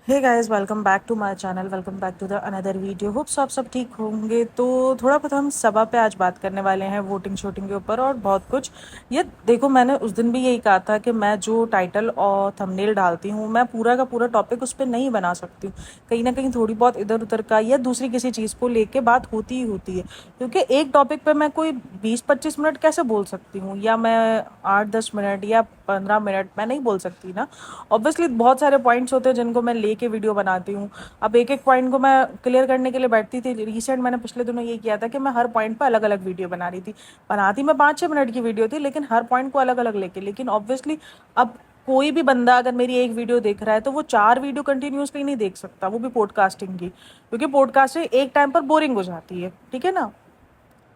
Hey guys, welcome back to my channel. Welcome back to the another video. Hopes आप सब ठीक होंगे। तो थोड़ा बहुत हम सभा पे आज बात करने वाले हैं, वोटिंग शोटिंग के ऊपर और बहुत कुछ। ये देखो, मैंने उस दिन भी यही कहा था कि मैं जो टाइटल और थंबनेल डालती हूँ, मैं पूरा का पूरा टॉपिक उस पर नहीं बना सकती हूँ। कहीं ना कहीं थोड़ी बहुत इधर उधर का या दूसरी किसी चीज़ को लेके बात होती ही होती है, क्योंकि एक टॉपिक पे मैं कोई 20-25 मिनट कैसे बोल सकती हूँ, या मैं 8-10 मिनट या 15 मिनट मैं नहीं बोल सकती ना। ऑब्वियसली बहुत सारे पॉइंट्स होते हैं जिनको मैं लेके वीडियो बनाती हूँ। अब एक एक पॉइंट को मैं क्लियर करने के लिए बैठती थी। रिसेंट मैंने पिछले दिनों ये किया था कि मैं हर पॉइंट पर अलग अलग वीडियो बना रही थी। बनाती मैं 5-6 मिनट की वीडियो थी, लेकिन हर पॉइंट को अलग अलग लेके। लेकिन ऑब्वियसली अब कोई भी बंदा अगर मेरी एक वीडियो देख रहा है तो वो 4 वीडियो कंटिन्यूसली नहीं देख सकता, वो भी पॉडकास्टिंग की, क्योंकि पॉडकास्टिंग एक टाइम पर बोरिंग हो जाती है। ठीक है ना।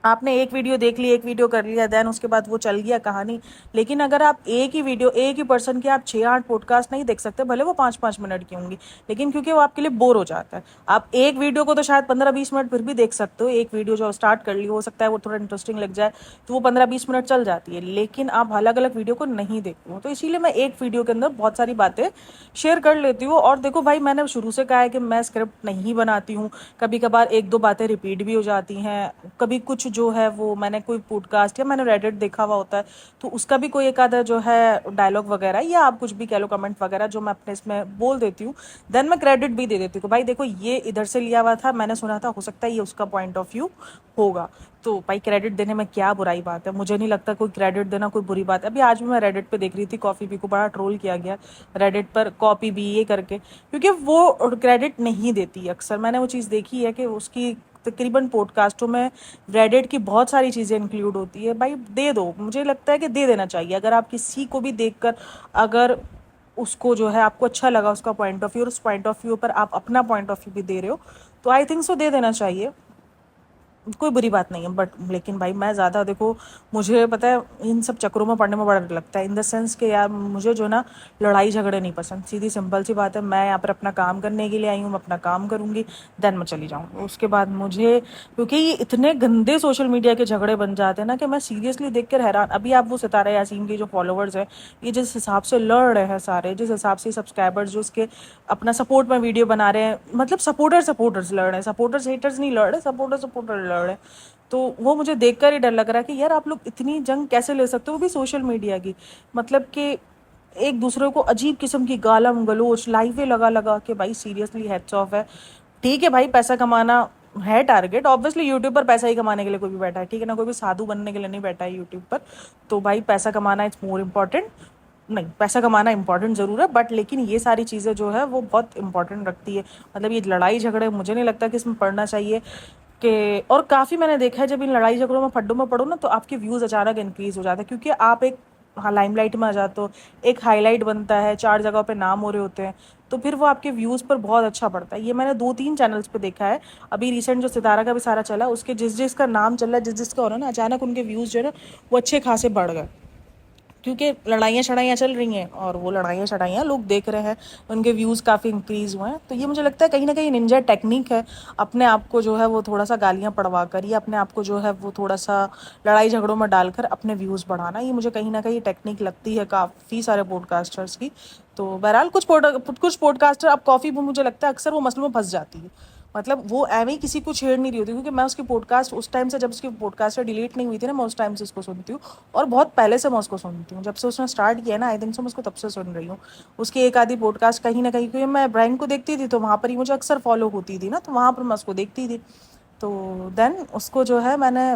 आपने एक वीडियो देख ली, एक वीडियो कर लिया, देन उसके बाद वो चल गया कहानी। लेकिन अगर आप एक ही वीडियो, एक ही पर्सन के आप 6-8 पॉडकास्ट नहीं देख सकते, भले वो 5-5 मिनट की होंगी, लेकिन क्योंकि वो आपके लिए बोर हो जाता है। आप एक वीडियो को तो शायद 15-20 मिनट फिर भी देख सकते हो। एक वीडियो जो स्टार्ट कर ली, हो सकता है वो थोड़ा इंटरेस्टिंग लग जाए तो वो 15-20 मिनट चल जाती है, लेकिन आप अलग अलग वीडियो को नहीं देखते हो। तो इसीलिए मैं एक वीडियो के अंदर बहुत सारी बातें शेयर कर लेती हूँ। और देखो भाई, मैंने शुरू से कहा है कि मैं स्क्रिप्ट नहीं बनाती हूँ। कभी कभार एक दो बातें रिपीट भी हो जाती हैं। कभी कुछ जो है वो मैंने कोई पॉडकास्ट या मैंने रेडिट देखा हुआ होता है, तो उसका भी कोई एक आधा जो है डायलॉग वगैरह, या आप कुछ भी कह लो, कमेंट वगैरह, जो मैं अपने इसमें बोल देती हूँ। देन मैं क्रेडिट भी दे देती हूँ, भाई देखो ये इधर से लिया हुआ था, मैंने सुना था, हो सकता है ये उसका पॉइंट ऑफ व्यू होगा। तो भाई क्रेडिट देने में क्या बुराई बात है। मुझे नहीं लगता कोई क्रेडिट देना कोई बुरी बात है। अभी आज भी मैं रेडिट पे देख रही थी, कॉफी बी को बड़ा ट्रोल किया गया रेडिट पर, कॉपी बी ये करके, क्योंकि वो क्रेडिट नहीं देती। अक्सर मैंने वो चीज़ देखी है कि उसकी तकरीबन पॉडकास्टों में रेडिट की बहुत सारी चीज़ें इंक्लूड होती है। भाई दे दो, मुझे लगता है कि दे देना चाहिए। अगर आप किसी को भी देखकर, अगर उसको जो है आपको अच्छा लगा उसका पॉइंट ऑफ व्यू, और उस पॉइंट ऑफ व्यू पर आप अपना पॉइंट ऑफ व्यू भी दे रहे हो, तो आई थिंक सो दे देना चाहिए। कोई बुरी बात नहीं है। बट लेकिन भाई मैं ज़्यादा, देखो मुझे पता है इन सब चक्करों में पड़ने में बड़ा डर लगता है, इन द सेंस कि यार मुझे जो ना लड़ाई झगड़े नहीं पसंद। सीधी सिंपल सी बात है, मैं यहाँ पर अपना काम करने के लिए आई हूँ, मैं अपना काम करूँगी, देन मैं चली जाऊँगी। उसके बाद मुझे, क्योंकि ये इतने गंदे सोशल मीडिया के झगड़े बन जाते हैं ना, कि मैं सीरियसली देख कर हैरान। अभी आप वो सितारा यासीन के जो फॉलोवर्स हैं, ये जिस हिसाब से लड़ रहे हैं सारे, जिस हिसाब से सब्सक्राइबर्स जो उसके अपना सपोर्ट में वीडियो बना रहे हैं, मतलब सपोर्टर्स लड़ रहे हैं, सपोर्टर्स हेटर्स नहीं लड़ रहे, सपोर्टर लड़ रहे हैं। तो वो मुझे देखकर ही डर लग रहा है कि यार आप लोग इतनी जंग कैसे ले सकते हो, वो भी सोशल मीडिया की। मतलब कि एक दूसरे को अजीब किस्म की गालम गलोच लाइवें लगा लगा के, भाई सीरियसली हेड्स ऑफ है। ठीक है भाई, पैसा कमाना है टारगेट, ऑब्वियसली यूट्यूब पर पैसा ही कमाने के लिए कोई भी बैठा है, ठीक है ना। कोई भी साधु बनने के लिए नहीं बैठा है यूट्यूब पर। तो भाई पैसा कमाना इट्स मोर इम्पॉर्टेंट। नहीं, पैसा कमाना इंपॉर्टेंट ज़रूर है, बट लेकिन ये सारी चीज़ें जो है वो बहुत इंपॉर्टेंट रखती है। मतलब ये लड़ाई झगड़े मुझे नहीं लगता कि इसमें पढ़ना चाहिए। कि और काफ़ी मैंने देखा है, जब इन लड़ाई झगड़ों में फड्डों में पड़ो ना, तो आपके व्यूज़ अचानक इंक्रीज़ हो जाते हैं, क्योंकि आप एक, हाँ, लाइमलाइट में आ जाते हो। एक हाईलाइट बनता है, 4 जगह पे नाम हो रहे होते हैं, तो फिर वो आपके व्यूज़ पर बहुत अच्छा पड़ता है। ये मैंने 2-3 चैनल्स पे देखा है। अभी रिसेंट जो सितारा का भी सारा चला, उसके जिस जिसका नाम चल रहा है, जिस जिसका हो रहा है ना, अचानक उनके व्यूज़ जो है ना वो अच्छे खासे बढ़ गए, क्योंकि लड़ाइयाँ शड़ाइयाँ चल रही हैं और वो लड़ाइयाँ शड़ाइयाँ लोग देख रहे हैं, उनके व्यूज़ काफ़ी इंक्रीज़ हुए हैं। तो ये मुझे लगता है कहीं ना कहीं निंजा टेक्निक है, अपने आप को जो है वो थोड़ा सा गालियाँ पड़वा कर, या अपने आप को जो है वो थोड़ा सा लड़ाई झगड़ों में डालकर अपने व्यूज़ बढ़ाना, ये मुझे कहीं ना कहीं टेक्निक लगती है काफ़ी सारे पॉडकास्टर्स की। तो बहरहाल कुछ पॉडकास्टर, अब कॉफ़ी भी मुझे लगता है अक्सर वो मसलों में फंस जाती है। मतलब वो एवं ही किसी को छेड़ नहीं रही होती, क्योंकि मैं उसकी पॉडकास्ट उस टाइम से, जब उसकी पॉडकास्ट डिलीट नहीं हुई थी ना, मैं उस टाइम से उसको सुनती हूँ। और बहुत पहले से मैं उसको सुनती हूँ, जब से उसने स्टार्ट किया ना, आई थिंक सो मैं उसको तब से सुन रही हूँ। उसकी एक आधी पॉडकास्ट कहीं ना कहीं, क्योंकि मैं ब्राइन को देखती थी तो वहाँ पर ही मुझे अक्सर फॉलो होती थी ना, तो वहाँ पर मैं उसको देखती थी। तो देन उसको जो है मैंने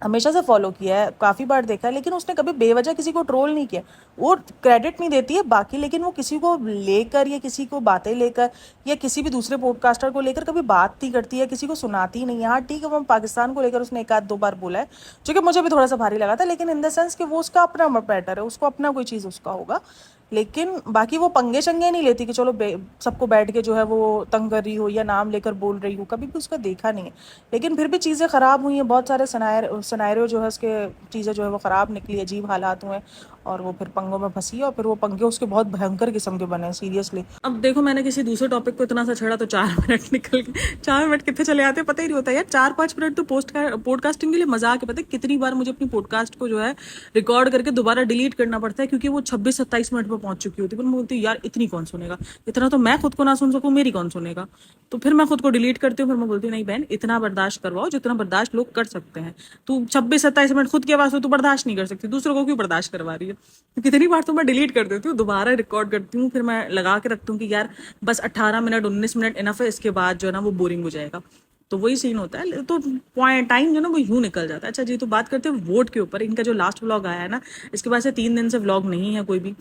हमेशा से फॉलो किया है, काफ़ी बार देखा है, लेकिन उसने कभी बेवजह किसी को ट्रोल नहीं किया। वो क्रेडिट नहीं देती है बाकी, लेकिन वो किसी को लेकर या किसी को बातें लेकर या किसी भी दूसरे पॉडकास्टर को लेकर कभी बात नहीं करती है, किसी को सुनाती नहीं है। हाँ ठीक है, वो पाकिस्तान को लेकर उसने एक आध दो बार बोला है, जो कि मुझे भी थोड़ा सा भारी लगा था, लेकिन इन द सेंस कि वो उसका अपना मैटर है, उसको अपना कोई चीज़ उसका होगा। लेकिन बाकी वो पंगे शंगे नहीं लेती कि चलो सबको बैठ के जो है वो तंग कर रही हो या नाम लेकर बोल रही हो, कभी भी उसका देखा नहीं है। लेकिन फिर भी चीज़ें ख़राब हुई हैं, बहुत सारे सिनेरियो जो है उसके, चीज़ें जो है वो ख़राब निकली, अजीब हालात हुए। और वो फिर पंगों में फंसी और फिर वो पंगे उसके बहुत भयंकर किस्म के बने, सीरियसली। अब देखो, मैंने किसी दूसरे टॉपिक को इतना सा छेड़ा तो 4 मिनट निकल गए। 4 मिनट कितने चले आते हैं पता ही नहीं होता यार। 4-5 मिनट तो पॉडकास्टिंग के लिए मजाक है। पता है कितनी बार मुझे अपनी पॉडकास्ट को जो है रिकॉर्ड करके दोबारा डिलीट करना पड़ता है, क्योंकि वो 26-27 मिनट पे पहुंच चुकी होती है। पर मैं बोलती हूँ यार इतनी कौन सुनेगा, इतना तो मैं खुद को ना सुन सकूँ, मेरी कौन सुनेगा। तो फिर मैं खुद को डिलीट करती हूँ। फिर मैं बोलती हूँ नहीं बहन, इतना बर्दाश्त करवाओ जितना बर्दाश्त लोग कर सकते हैं। तू 26-27 मिनट खुद की आवाज हो, तू बर्दाश्त नहीं कर सकती, दूसरों को क्यों बर्दाश्त करवा रही है। तो कितनी बार तो मैं डिलीट कर देती हूँ, दोबारा रिकॉर्ड करती हूँ, फिर मैं लगा के रखती हूँ कि यार बस 18 मिनट 19 मिनट इनफ है, इसके बाद जो है ना वो बोरिंग हो जाएगा। तो वही सीन होता है। तो पॉइंट टाइम जो ना वो यूं निकल जाता है। अच्छा जी, तो बात करते हैं वोट के ऊपर। इनका जो लास्ट व्लॉग आया है ना, इसके बाद से 3 दिन से व्लॉग नहीं है कोई भी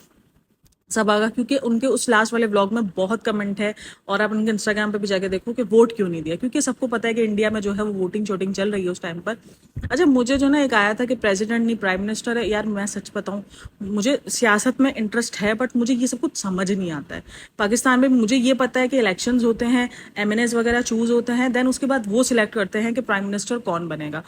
सब आगा, क्योंकि उनके उस लास्ट वाले व्लॉग में बहुत कमेंट है। और आप उनके इंस्टाग्राम पे भी जाके देखो कि वोट क्यों नहीं दिया, क्योंकि सबको पता है कि इंडिया में जो है वो वोटिंग शोटिंग चल रही है उस टाइम पर। अच्छा, मुझे जो ना एक आया था कि प्रेसिडेंट नहीं प्राइम मिनिस्टर है। यार मैं सच बताऊं, मुझे सियासत में इंटरेस्ट है, बट मुझे ये सब कुछ समझ नहीं आता है। पाकिस्तान में मुझे ये पता है कि इलेक्शंस होते हैं, एमएनएस वगैरह चूज होते हैं, देन उसके बाद वो सिलेक्ट करते हैं कि प्राइम मिनिस्टर कौन बनेगा।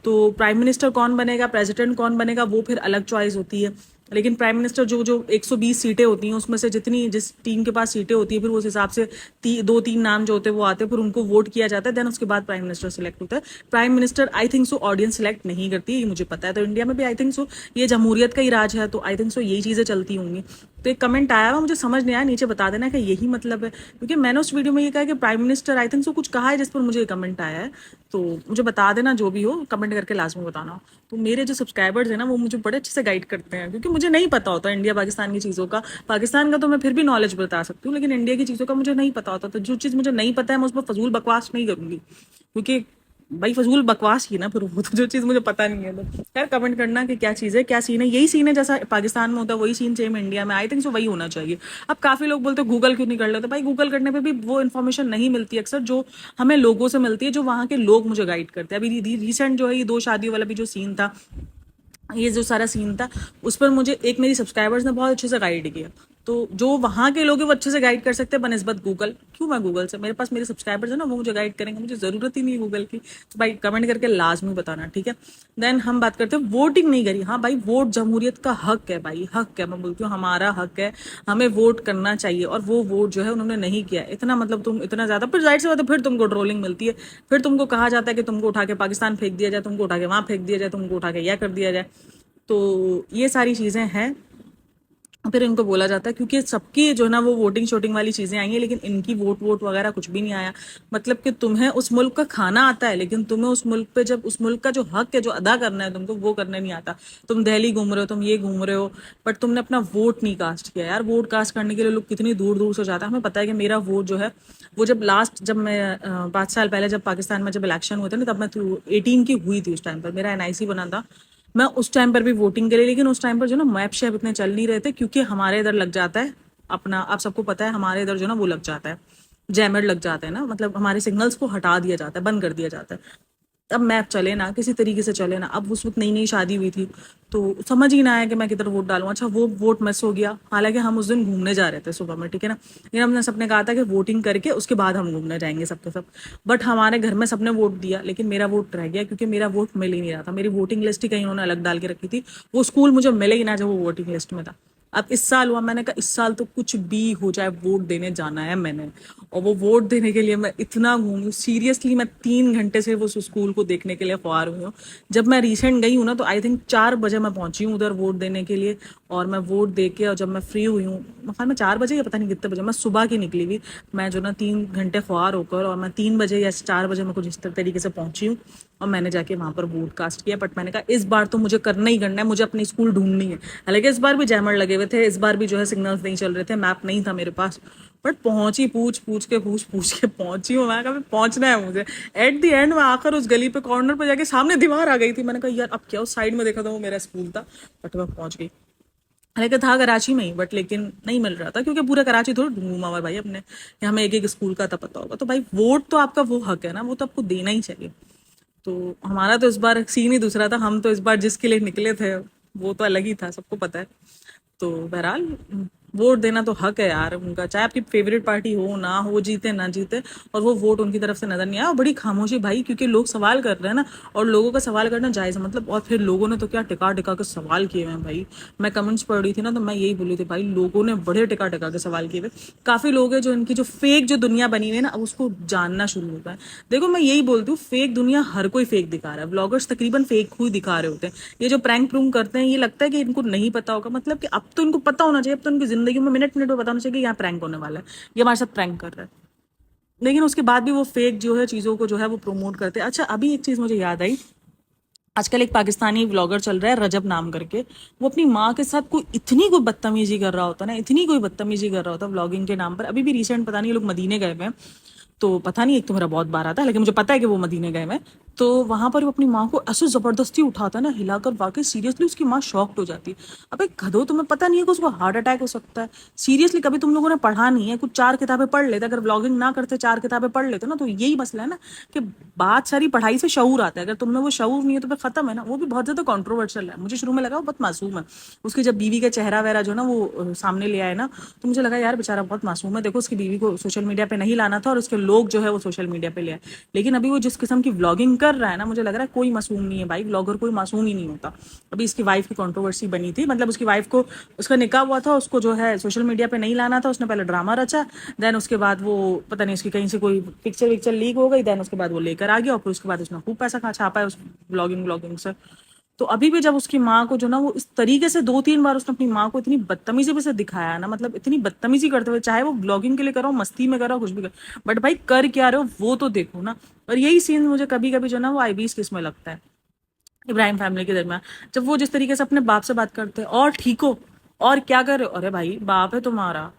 तो प्राइम मिनिस्टर कौन बनेगा, प्रेसिडेंट कौन बनेगा, वो फिर अलग चॉइस होती है। लेकिन प्राइम मिनिस्टर जो जो 120 सीटें होती हैं उसमें से जितनी जिस टीम के पास सीटें होती है, फिर उस हिसाब से 2-3 नाम जो होते हैं वो आते हैं, फिर उनको वोट किया जाता है, देन उसके बाद प्राइम मिनिस्टर सिलेक्ट होता है। Prime minister I think so audience select नहीं करती है, ये मुझे पता है। तो इंडिया में भी आई थिंक सो ये जमहूरियत का ही राज है, तो आई थिंक सो यही चीजें चलती होंगी। तो एक कमेंट आया हुआ, मुझे समझ नहीं आया, नीचे बता देना कि यही मतलब है, क्योंकि मैंने उस वीडियो में ये कहा कि prime minister I think so कुछ कहा है जिस पर मुझे कमेंट आया है। तो मुझे बता देना, जो भी हो कमेंट करके लाजमी बताना। तो मेरे जो सब्सक्राइबर्स हैं ना वो मुझे बड़े अच्छे से गाइड करते हैं, क्योंकि मुझे नहीं पता होता इंडिया पाकिस्तान की चीज़ों का। पाकिस्तान का तो मैं फिर भी नॉलेज बता सकती हूँ, लेकिन इंडिया की चीज़ों का मुझे नहीं पता होता। तो जो चीज़ मुझे नहीं पता है मैं उस पर फजूल बकवास नहीं करूँगी, क्योंकि भाई फजूल बकवास ही ना फिर वो। तो जो चीज़ मुझे पता नहीं है तो यार कमेंट करना कि क्या चीज़ है, क्या सीन है। यही सीन है जैसा पाकिस्तान में होता है, वही सीन सेम इंडिया में आई थिंक सो वही होना चाहिए। अब काफ़ी लोग बोलते हैं गूगल क्यों नहीं कर लेते। भाई गूगल करने पे भी वो इन्फॉर्मेशन नहीं मिलती अक्सर, जो हमें लोगों से मिलती है, जो वहाँ के लोग मुझे गाइड करते हैं। अभी रिसेंट जो है ये 2 शादियों वाला भी जो सीन था, ये जो सारा सीन था, उस पर मुझे एक मेरी सब्सक्राइबर्स ने बहुत अच्छे से गाइड किया। तो जो वहाँ के लोग हैं वो अच्छे से गाइड कर सकते हैं बनस्बत गूगल। क्यों मैं गूगल से, मेरे पास मेरे सब्सक्राइबर्स है ना, वो मुझे गाइड करेंगे, मुझे ज़रूरत ही नहीं है गूगल की। तो भाई कमेंट करके लाजमी बताना, ठीक है। देन हम बात करते हैं वोटिंग नहीं करी। हाँ भाई, वोट जमहूरियत का हक है भाई, हक है। मैं बोलती हूँ हमारा हक है, हमें वोट करना चाहिए। और वो वोट जो है उन्होंने नहीं किया, इतना मतलब तुम इतना ज़्यादा, फिर जाहिर सी बात है फिर तुमको ट्रोलिंग मिलती है। फिर तुमको कहा जाता है कि तुमको उठा के पाकिस्तान फेंक दिया जाए, तुमको उठा के वहाँ फेंक दिया जाए, तुमको उठा के यह कर दिया जाए। तो ये सारी चीज़ें हैं। फिर इनको बोला जाता है, क्योंकि सबकी जो है ना वो वोटिंग शोटिंग वाली चीज़ें आई हैं, लेकिन इनकी वोट वोट वगैरह कुछ भी नहीं आया। मतलब कि तुम्हें उस मुल्क का खाना आता है, लेकिन तुम्हें उस मुल्क पे जब उस मुल्क का जो हक है जो अदा करना है तुमको, वो करने नहीं आता। तुम दिल्ली घूम रहे हो, तुम ये घूम रहे हो, बट तुमने अपना वोट नहीं कास्ट किया। यार वोट कास्ट करने के लिए लोग कितनी दूर दूर से जाता है। हमें पता है कि मेरा वोट जो है वो जब मैं 5 साल पहले जब पाकिस्तान में जब इलेक्शन हुए थे ना, तब मैं 18 की हुई थी। उस टाइम पर मेरा एनआईसी बना था, मैं उस टाइम पर भी वोटिंग करी। लेकिन उस टाइम पर जो ना मैप शैप इतने चल नहीं रहे थे, क्योंकि हमारे इधर लग जाता है अपना, आप सबको पता है हमारे इधर जो ना वो लग जाता है, जैमर लग जाते हैं ना, मतलब हमारे सिग्नल्स को हटा दिया जाता है, बंद कर दिया जाता है। अब मैप चले ना, किसी तरीके से चले ना। अब उस वक्त नई नई शादी हुई थी, तो समझ ही ना आया कि मैं किधर वोट डालूं। अच्छा वो वोट मिस हो गया, हालांकि हम उस दिन घूमने जा रहे थे सुबह में, ठीक है ना। लेकिन हमने सबने कहा था कि वोटिंग करके उसके बाद हम घूमने जाएंगे सबके सब। बट हमारे घर में सबने वोट दिया, लेकिन मेरा वोट रह गया, क्योंकि मेरा वोट मिल ही नहीं रहा था। मेरी वोटिंग लिस्ट ही कहीं उन्होंने अलग डाल के रखी थी, वो स्कूल मुझे मिले ही ना जब वो वोटिंग लिस्ट में था। अब इस साल हुआ, मैंने कहा इस साल तो कुछ भी हो जाए वोट देने जाना है मैंने। और वो वोट देने के लिए मैं इतना घूमी, सीरियसली मैं 3 घंटे से वो स्कूल को देखने के लिए ख्वार हुई हूँ। जब मैं रिसेंट गई हूँ ना, तो आई थिंक 4 बजे मैं पहुंची हूँ उधर वोट देने के लिए। और मैं वोट दे के, और जब मैं फ्री हुई हूँ, ख्याल में 4 बजे या पता नहीं कितने बजे, मैं सुबह की निकली हुई। मैं जो ना 3 घंटे ख्वार होकर, और मैं 3 बजे या 4 बजे मैं कुछ इस तरीके से पहुंची हूँ। और मैंने जाके वहां पर वोट कास्ट किया। बट मैंने कहा इस बार तो मुझे करना ही करना है, मुझे अपनी स्कूल ढूंढनी है। हालांकि इस बार भी जैमर लगे हुए थे, इस बार भी जो है सिग्नल्स नहीं चल रहे थे, मैप नहीं था मेरे पास। बट पहुंची, पूछ पूछ के पहुंची हूँ। मैं कहा पहुंचना है मुझे। एट द एंड मैं आकर उस गली पे कॉर्नर पे जाके सामने दीवार आ गई थी। मैंने कहा यार अब क्या, उस साइड में देखा था वो मेरा स्कूल था, बट मैं पहुंच गई। हालांकि था कराची में ही, बट लेकिन नहीं मिल रहा था, क्योंकि पूरा कराची थोड़ा घूमा हुआ है भाई अपने, कि हमें एक एक स्कूल का था पता होगा। तो भाई वोट तो आपका वो हक है ना, वो तो आपको देना ही चाहिए। तो हमारा तो इस बार सीन ही दूसरा था। हम तो इस बार जिसके लिए निकले थे वो तो अलग ही था, सबको पता है। तो बहरहाल वोट देना तो हक है यार उनका, चाहे आपकी फेवरेट पार्टी हो ना हो, जीते ना जीते, और वो वोट उनकी तरफ से नजर नहीं आया। और बड़ी खामोशी भाई, क्योंकि लोग सवाल कर रहे हैं ना, और लोगों का सवाल करना जायज है मतलब। और फिर लोगों ने तो क्या टिका टिका के सवाल किए हुए हैं भाई। मैं कमेंट्स पढ़ रही थी ना, तो मैं यही बोली थी भाई, लोगों ने बड़े टिका टिका के सवाल किए हुए। काफी लोग हैं जो इनकी जो फेक जो दुनिया बनी हुई है ना, अब उसको जानना शुरू होता है। देखो मैं यही बोलती हूँ, फेक दुनिया हर कोई फेक दिखा रहा है, ब्लॉगर्स तकरीबन फेक ही दिखा रहे होते हैं। ये जो प्रैंक प्रूंक करते हैं, ये लगता है कि इनको नहीं पता होगा, मतलब कि अब तो इनको पता होना चाहिए, अब तो उनकी जिंदगी में मिनट मिनट में पता होना चाहिए कि यहाँ प्रैंक होने वाला है, ये हमारे साथ प्रैंक कर रहा है। लेकिन उसके बाद भी वो फेक जो है चीजों को जो है वो प्रमोट करते हैं। अच्छा, अभी एक चीज मुझे याद आई, आजकल एक पाकिस्तानी व्लॉगर चल रहा है रजब नाम करके, वो अपनी माँ के साथ कोई इतनी कोई बदतमीजी कर रहा होता ना, इतनी कोई बदतमीजी कर रहा होता व्लॉगिंग के नाम पर। अभी भी रिसेंट पता नहीं ये लोग मदीने गए हुए हैं, तो पता नहीं, एक तो मेरा बहुत बार आता है, लेकिन मुझे पता है कि वो मदीने गए हुए हैं। तो वहां पर वो अपनी माँ को ऐसे जबरदस्ती उठाता है ना हिलाकर, वाकई सीरियसली उसकी माँ शॉक्ड हो जाती है। अबे गधो, तुम्हें पता नहीं है कि उसको हार्ट अटैक हो सकता है? सीरियसली कभी तुम लोगों ने पढ़ा नहीं है? कुछ चार किताबें पढ़ लेते, अगर व्लॉगिंग ना करते चार किताबें पढ़ लेते ना, तो यही मसला है ना, कि बात सारी पढ़ाई से शऊर आता है। अगर तुम में वो शऊर नहीं है तो फिर खत्म है ना। वो भी बहुत ज्यादा कॉन्ट्रोवर्शियल है, मुझे शुरू में लगा वो बहुत मासूम है। उसकी जब बीवी का चेहरा वगैरह जो ना वो सामने ले आए ना, तो मुझे लगा यार बेचारा बहुत मासूम है, देखो उसकी बीवी को सोशल मीडिया पे नहीं लाना था और उसके लोग जो है वो सोशल मीडिया पे ले आए। लेकिन अभी वो जिस किस्म की व्लॉगिंग कर रहा है ना, मुझे लग रहा है कोई मासूम नहीं है भाई, व्लॉगर कोई मासूम ही नहीं होता। अभी इसकी वाइफ की कंट्रोवर्सी बनी थी, मतलब उसकी वाइफ को, उसका निकाह हुआ था, उसको जो है सोशल मीडिया पे नहीं लाना था, उसने पहले ड्रामा रचा, देन उसके बाद वो पता नहीं उसकी कहीं से कोई पिक्चर विक्चर लीक हो गई, देन उसके बाद वो लेकर आ गया, और फिर उसके बाद उसने खूब पैसा खा छापा है उस ब्लॉगिंग ब्लॉगिंग से। तो अभी भी जब उसकी माँ को जो ना वो इस तरीके से दो तीन बार उसने अपनी माँ को इतनी बदतमीजी से दिखाया ना, मतलब इतनी बदतमीजी करते हुए, चाहे वो ब्लॉगिंग के लिए करो, मस्ती में करो, कुछ भी करो, बट भाई कर क्या रहे हो वो तो देखो ना। और यही सीन मुझे कभी कभी जो ना वो आईबीस किस में लगता है, इब्राहिम फैमिली के दरमियान, जब वो जिस तरीके से अपने बाप से बात करते हैं, और ठीक हो, और क्या कर रहे हो, अरे भाई बाप है तुम्हारा,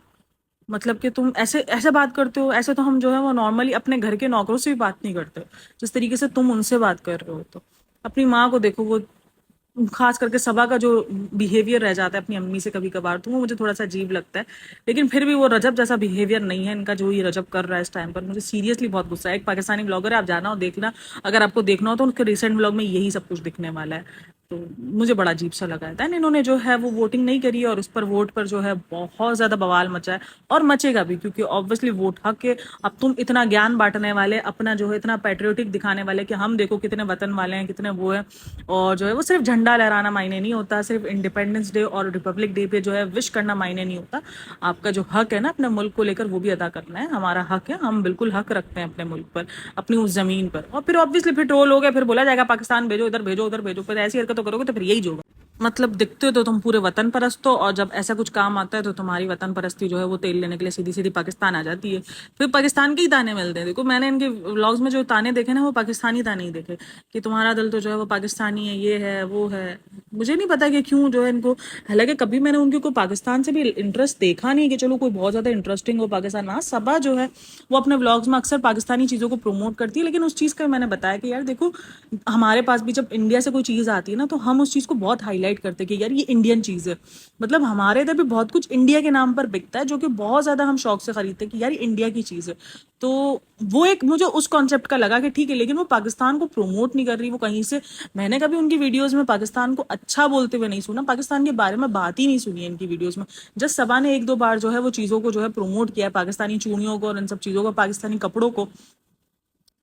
मतलब कि तुम ऐसे ऐसे बात करते हो, ऐसे तो हम जो है वो नॉर्मली अपने घर के नौकरों से भी बात नहीं करते जिस तरीके से तुम उनसे बात कर रहे हो। तो अपनी माँ को देखो, वो खास करके सबा का जो बिहेवियर रह जाता है अपनी अम्मी से कभी कभार, तो वो मुझे थोड़ा सा अजीब लगता है। लेकिन फिर भी वो रजब जैसा बिहेवियर नहीं है इनका, जो ये रजब कर रहा है इस टाइम पर। मुझे सीरियसली बहुत गुस्सा है। एक पाकिस्तानी ब्लॉगर है, आप जाना हो देखना, अगर आपको देखना हो तो उनके रिसेंट ब्लॉग में यही सब कुछ दिखने वाला है। तो मुझे बड़ा अजीब सा लगा है। दैन इन्होंने जो है वो वोटिंग नहीं करी, और उस पर वोट पर जो है बहुत ज्यादा बवाल मचा है, और मचेगा भी, क्योंकि ऑब्वियसली वोट हक है। अब तुम इतना ज्ञान बांटने वाले, अपना जो है इतना पैट्रियोटिक दिखाने वाले कि हम देखो कितने वतन वाले हैं, कितने वो है, और जो है वो सिर्फ झंडा लहराना मायने नहीं होता, सिर्फ इंडिपेंडेंस डे और रिपब्लिक डे पे जो है विश करना मायने नहीं होता। आपका जो हक है ना अपने मुल्क को लेकर, वो भी अदा करना है। हमारा हक है, हम बिल्कुल हक रखते हैं अपने मुल्क पर, अपनी उस जमीन पर। और फिर ऑब्वियसली फिर ट्रोल हो गया, फिर बोला जाएगा पाकिस्तान भेजो, इधर भेजो, उधर भेजो, फिर ऐसी हरकतों करोगे तो फिर यही जो होगा। मतलब दिखते हो तो तुम पूरे वतन परस्त हो, और जब ऐसा कुछ काम आता है तो तुम्हारी वतन परस्ती जो है वो तेल लेने के लिए सीधी सीधी पाकिस्तान आ जाती है। फिर पाकिस्तान के ही ताने मिलते हैं। देखो मैंने इनके व्लॉग्स में जो ताने देखे ना, वो पाकिस्तानी ताने ही देखे, कि तुम्हारा दिल तो जो है वो पाकिस्तानी है, ये है वो है। मुझे नहीं पता कि क्यों जो है इनको, हालांकि कभी मैंने उनके कोई पाकिस्तान से भी इंटरेस्ट देखा नहीं कि चलो कोई बहुत ज्यादा इंटरेस्टिंग हो पाकिस्तान में। हाँ, सबा जो है वो अपने व्लॉग्स में अक्सर पाकिस्तानी चीजों को प्रमोट करती है, लेकिन उस चीज का मैंने बताया कि यार देखो, हमारे पास भी जब इंडिया से कोई चीज आती है ना, तो हम उस चीज को बहुत हाईलाइट करते हैं कि यार ये इंडियन चीज है। मतलब हमारे इधर भी बहुत कुछ इंडिया के नाम पर बिकता है, जो कि बहुत ज्यादा हम शौक से खरीदते हैं कि यार ये इंडिया की चीज है। तो वो एक मुझे उस कॉन्सेप्ट का लगा कि ठीक है, लेकिन वो पाकिस्तान को प्रमोट नहीं कर रही, वो कहीं से, मैंने कभी उनकी वीडियोस में पाकिस्तान को अच्छा बोलते हुए नहीं सुना, पाकिस्तान के बारे में बात ही नहीं सुनी है इनकी वीडियोस में। जस्ट सबा ने एक दो बार जो है वो चीजों को जो है प्रमोट किया है, पाकिस्तानी चूड़ियों को और इन सब चीजों को, पाकिस्तानी कपड़ों को,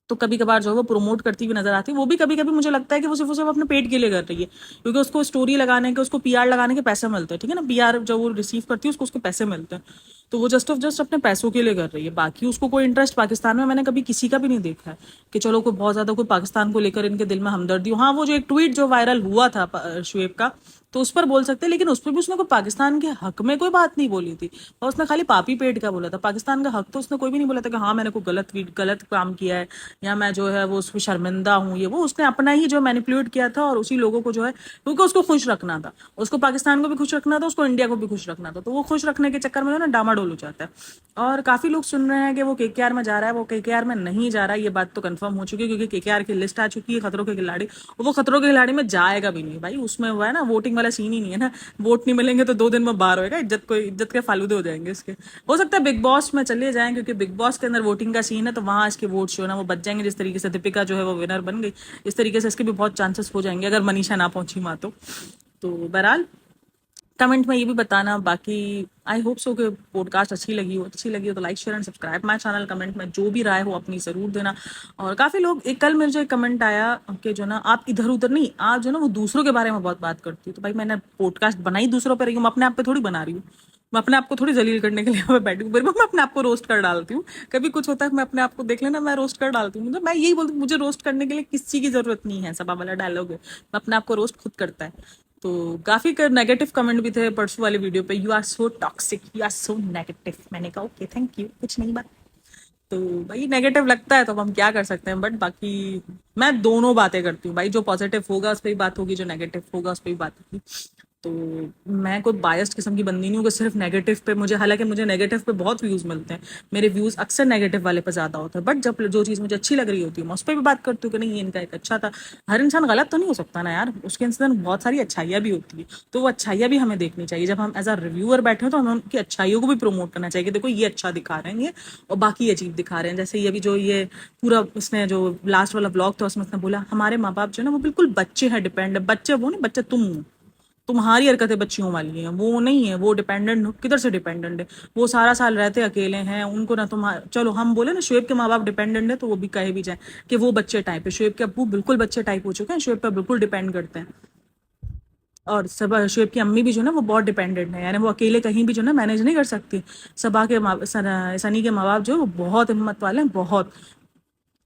तो कभी कभार जो है वो प्रमोट करती हुई नजर आती है। वो भी कभी कभी मुझे लगता है कि वो सिर्फ अपने पेट के लिए कर रही है, क्योंकि उसको स्टोरी लगाने के, उसको पीआर लगाने के पैसे मिलते हैं, ठीक है ना, पीआर जब वो रिसीव करती है उसको उसके पैसे मिलते हैं। तो वो जस्ट ऑफ जस्ट अपने पैसों के लिए कर रही है, बाकी उसको कोई इंटरेस्ट पाकिस्तान में मैंने कभी किसी का भी नहीं देखा है कि चलो कोई बहुत ज्यादा कोई पाकिस्तान को लेकर इनके दिल में हमदर्दी हो। हाँ, वो जो एक ट्वीट जो वायरल हुआ था शुएब का, तो उस पर बोल सकते हैं, लेकिन उस पर भी उसने कोई पाकिस्तान के हक में कोई बात नहीं बोली थी, और उसने खाली पापी पेट का बोला था। पाकिस्तान का हक तो उसने कोई भी नहीं बोला था कि हाँ मैंने कोई गलत काम किया है, या मैं जो है वो उस पर शर्मिंदा हूँ, ये वो उसने अपना ही जो मैनिपुलेट किया था, और उसी लोगों को जो है, क्योंकि उसको खुश रखना था, उसको पाकिस्तान को भी खुश रखना था, उसको इंडिया को भी खुश रखना था, तो वो खुश रखने के चक्कर में जो है ना डामाडोल हो जाता है। और काफी लोग सुन रहे हैं कि वो केकेआर में जा रहा है, वो केकेआर में नहीं जा रहा है, ये बात तो कंफर्म हो चुकी है, क्योंकि केकेआर की लिस्ट आ चुकी है खतरों के खिलाड़ी, और वो खतरों के खिलाड़ी में जाएगा भी नहीं भाई। उसमें वो है ना, वोटिंग वाला सीन ही नहीं है ना, वोट नहीं मिलेंगे तो 2 दिन में बाहर होएगा, इज्जत के फालूदे हो जाएंगे इसके। हो सकता है बिग बॉस में चले जाएं, क्योंकि बिग बॉस के अंदर वोटिंग का सीन है, तो वहां इसके वोट जो है ना वो बच जाएंगे। जिस तरीके से दीपिका जो है वो विनर बन गई, इस तरीके से इसके भी बहुत चांसेस हो जाएंगे, अगर मनीषा ना पहुंची वहां तो बहरहाल कमेंट में ये भी बताना। बाकी आई होप सो कि पॉडकास्ट अच्छी लगी हो तो like share and subscribe my channel. Comment में जो भी राय हो अपनी ज़रूर देना। और काफ़ी लोग, एक कल मेरे जो एक कमेंट आया कि जो ना आप इधर उधर नहीं, आप जो ना वो दूसरों के बारे में बहुत बात करती हो। तो भाई मैंने पॉडकास्ट बनाई दूसरों पर रही हूँ, मैं अपने आप पे थोड़ी बना रही हूँ। मैं अपने आप को थोड़ी जलील करने के लिए यहाँ पे बैठी हूँ, फिर मैं अपने आप को रोस्ट कर डालती हूँ। कभी कुछ होता है मैं अपने आप को देख लेना, मैं रोस्ट कर डालती हूँ। मतलब मैं यही बोलती हूँ, मुझे रोस्ट करने के लिए किसी की जरूरत नहीं है। सभा वाला डायलॉग है, मैं अपने आप को रोस्ट खुद करता है। तो काफी नेगेटिव कमेंट भी थे परसों वाली वीडियो पे, you are so toxic, you are so negative. मैंने कहा ओके थैंक यू, कुछ नहीं बात। तो भाई नेगेटिव लगता है तो अब हम क्या कर सकते हैं, बट बाकी मैं दोनों बातें करती हूँ भाई। जो पॉजिटिव होगा उस पर भी बात होगी, जो नेगेटिव होगा उस पर भी बात होगी। तो मैं कोई बायस्ड किस्म की बंदी नहीं हूँ कि सिर्फ नेगेटिव पे मुझे, हालांकि मुझे नेगेटिव पे बहुत व्यूज मिलते हैं। मेरे व्यूज अक्सर नेगेटिव वाले पे ज्यादा होते हैं, बट जब जो चीज़ मुझे अच्छी लग रही होती है मैं उस पर भी बात करती हूँ कि नहीं ये इनका एक अच्छा था। हर इंसान गलत तो नहीं हो सकता ना यार, उसके इंसान बहुत सारी अच्छाइयाँ भी होती है। तो वो अच्छाइयाँ भी हमें देखनी चाहिए। जब हम एज अ रिव्यूअर बैठे हो तो हमें उनकी अच्छाइयों को भी प्रमोट करना चाहिए कि देखो ये अच्छा दिखा रहे हैं ये, और बाकी ये अजीब दिखा रहे हैं। जैसे ये भी जो ये पूरा इसने जो लास्ट वाला ब्लॉग था उसमें उसने बोला हमारे माँ बाप जो है ना वो बिल्कुल बच्चे हैं, डिपेंड है। बच्चे वो नहीं, बच्चे तुम हो। तुम्हारी हरकतें बच्चियों वाली हैं, वो नहीं है। वो डिपेंडेंट किधर से डिपेंडेंट है? वो सारा साल रहते अकेले हैं, उनको ना तुम, चलो हम बोले ना शुएब के माँ बाप डिपेंडेंट है तो वो भी कहे भी जाए कि वो बच्चे टाइप है। शुएब के अब्बू बिल्कुल बच्चे टाइप हो चुके हैं, शुएब पर बिल्कुल डिपेंड करते हैं। और सब शुएब की अम्मी भी जो है ना वो बहुत डिपेंडेंट है, यानी वो अकेले कहीं भी जो है ना मैनेज नहीं कर सकती। सबा के सनी के माँ बाप जो है वो बहुत हिम्मत वाले हैं, बहुत।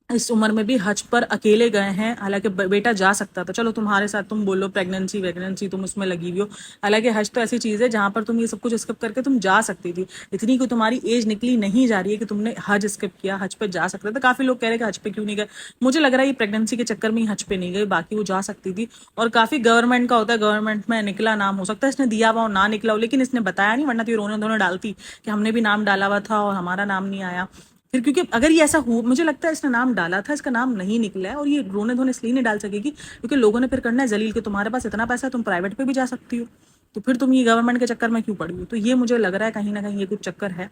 इस उम्र में भी हज पर अकेले गए हैं। हालांकि बेटा जा सकता था, चलो तुम्हारे साथ तुम बोलो प्रेगनेंसी वेगनेंसी तुम उसमें लगी हुई हो। हालांकि हज तो ऐसी चीज़ है जहां पर तुम ये सब कुछ स्किप करके तुम जा सकती थी। इतनी कोई तुम्हारी एज निकली नहीं जा रही है कि तुमने हज स्किप किया, हज पे जा सकते थे। काफी लोग कह रहे हैं कि हज पे क्यों नहीं गए। मुझे लग रहा है ये प्रेगनेंसी के चक्कर में ही हज पे नहीं गई, बाकी वो जा सकती थी। और काफी गवर्नमेंट का होता है, गवर्नमेंट में निकला नाम, हो सकता है इसने दिया हुआ हो ना निकला हो, लेकिन इसने बताया नहीं, वरना तो ये रोने धोने डालती कि हमने भी नाम डाला हुआ था और हमारा नाम नहीं आया। फिर क्योंकि अगर ये ऐसा हो, मुझे लगता है इसने नाम डाला था, इसका नाम नहीं निकला है, और ये रोने धोने इसलिए नहीं डाल सकेगी क्योंकि लोगों ने फिर करना है जलील कि तुम्हारे पास इतना पैसा है तुम प्राइवेट पे भी जा सकती हो, तो फिर तुम ये गवर्नमेंट के चक्कर में क्यों पड़ी हो। तो ये मुझे लग रहा है कहीं ना कहीं ये कुछ चक्कर है।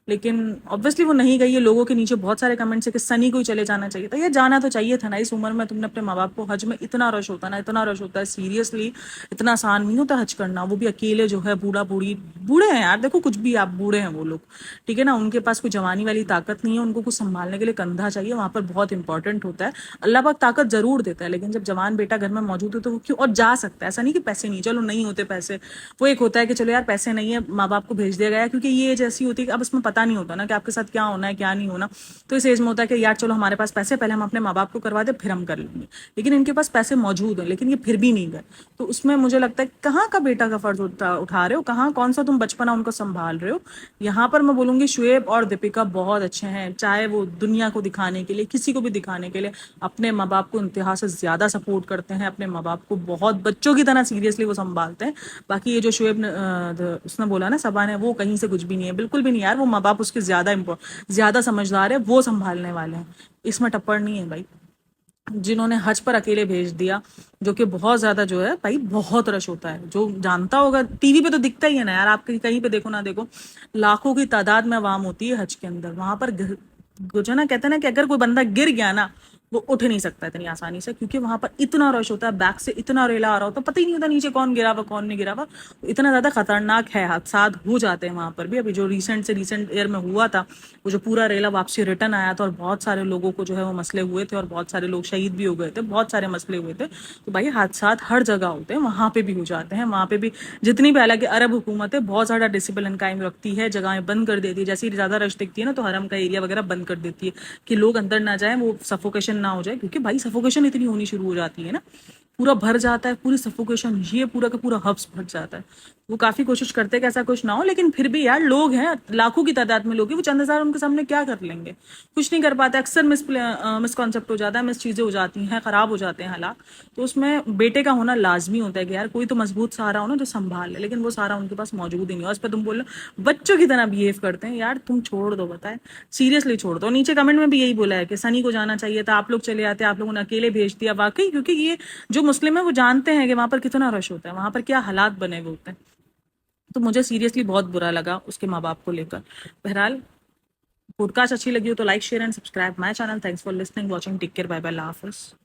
लेकिन ऑब्वियसली वो नहीं गई है। लोगों के नीचे बहुत सारे कमेंट्स है कि सनी को ही चले जाना चाहिए था। ये जाना तो चाहिए था ना, इस उम्र में तुमने अपने माँ बाप को, हज में इतना रश होता है ना, इतना रश होता है सीरियसली, इतना आसान नहीं होता हज करना, वो भी अकेले जो है। बूढ़ा बूढ़ी, बूढ़े हैं यार, देखो कुछ भी आप, बूढ़े हैं वो लोग, ठीक है ना, उनके पास कोई जवानी वाली ताकत नहीं है, उनको कुछ संभालने के लिए कंधा चाहिए, वहां पर बहुत इंपॉर्टेंट होता है। अल्लाह पाक ताकत जरूर देता है, लेकिन जब जवान बेटा घर में मौजूद हो तो वो क्यों, और जा सकता है। ऐसा नहीं कि पैसे नहीं, चलो नहीं होते पैसे, वो एक होता है कि चलो यार पैसे नहीं है, माँ बाप को भेज दिया गया, क्योंकि ये एज ऐसी होती है कि अब इसमें पता नहीं होता ना कि आपके साथ क्या होना है क्या नहीं होना। तो इस एज में होता है कि यार चलो हमारे पास पैसे, पहले हम अपने माँ बाप को करवा दे फिर हम कर लेंगे। लेकिन इनके पास पैसे मौजूद हैं, लेकिन ये फिर भी नहीं गए। तो उसमें मुझे लगता है कहाँ का बेटा का फर्ज उठा रहे हो, कहाँ कौन सा तुम बचपना उनको संभाल रहे हो। यहाँ पर मैं बोलूंगी शुएब और दीपिका बहुत अच्छे हैं, चाहे वो दुनिया को दिखाने के लिए, किसी को भी दिखाने के लिए अपने माँ बाप को इंतहा से ज्यादा सपोर्ट करते हैं, अपने माँ बाप को बहुत बच्चों की तरह सीरियसली वो संभालते हैं। बाकी ये जो शुएब ने उसने बोला ना सबा ने, वो कहीं से कुछ भी नहीं है, बिल्कुल भी नहीं यार। वो माँ बाप उसके ज्यादा समझदार है, वो संभालने वाले हैं, इसमें टप्पड़ नहीं है भाई। जिन्होंने हज पर अकेले भेज दिया, जो कि बहुत ज्यादा जो है भाई, बहुत रश होता है, जो जानता होगा। टीवी पे तो दिखता ही है ना यार, आप कहीं पे देखो ना देखो, लाखों की तादाद में आवाम होती है हज के अंदर। वहां पर जो ना कहते हैं ना कि अगर कोई बंदा गिर गया ना, वो उठ नहीं सकता इतनी आसानी से, क्योंकि वहां पर इतना रश होता है, बैक से इतना रेला आ रहा होता है, पता ही नहीं होता नीचे कौन गिरा हुआ कौन नहीं गिरा हुआ। इतना ज्यादा खतरनाक है, हादसा हो जाते हैं वहां पर भी। अभी जो रिसेंट ईयर में हुआ था, वो जो पूरा रेला वापसी रिटर्न आया था और बहुत सारे लोगों को जो है वो मसले हुए थे, और बहुत सारे लोग शहीद भी हो गए थे, बहुत सारे मसले हुए थे। तो भाई हादसा हर जगह होते हैं, वहां पे भी हो जाते हैं, वहां पे भी जितनी भी, हालांकि अरब हुकूमत है बहुत ज्यादा डिसिप्लिन कायम रखती है, जगहें बंद कर देती है। जैसे ही ज्यादा रश दिखती है ना तो हरम का एरिया वगैरह बंद कर देती है कि लोग अंदर ना जाए, वो सफोकेशन ना हो जाए, क्योंकि भाई सफोकेशन इतनी होनी शुरू हो जाती है ना, पूरा भर जाता है, पूरी सफोकेशन, ये पूरा का पूरा हब्स भर जाता है। वो काफी कोशिश करते हैं कि ऐसा कुछ ना हो, लेकिन फिर भी यार लोग हैं, लाखों की तादाद में लोग हैं, वो चंद हजार उनके सामने क्या कर लेंगे, कुछ नहीं कर पाते। अक्सर मिसकॉन्सेप्ट हो जाता है, मिस चीजें हो जाती हैं, खराब हो जाते हैं हालात। तो उसमें बेटे का होना लाजमी होता है कि यार कोई तो मजबूत सहारा हो ना जो संभाल ले, लेकिन वो सहारा उनके पास मौजूद ही नहीं है। उस पर तुम बोलो बच्चों की तरह बिहेव करते हैं, यार तुम छोड़ दो, बताए सीरियसली छोड़ दो। नीचे कमेंट में भी यही बोला है कि सनी को जाना चाहिए था, आप लोग चले आते, आप लोगों ने अकेले भेज दिया। वाकई, क्योंकि ये जो मुस्लिम है वो जानते हैं कि वहां पर कितना रश होता है, वहां पर क्या हालात बने हुए होते हैं। तो मुझे सीरियसली बहुत बुरा लगा उसके माँ बाप को लेकर। बहरहाल, पॉडकास्ट अच्छी लगी हो तो like share and subscribe my channel. Thanks for listening watching, take care, bye bye, अल्लाह हाफिज़।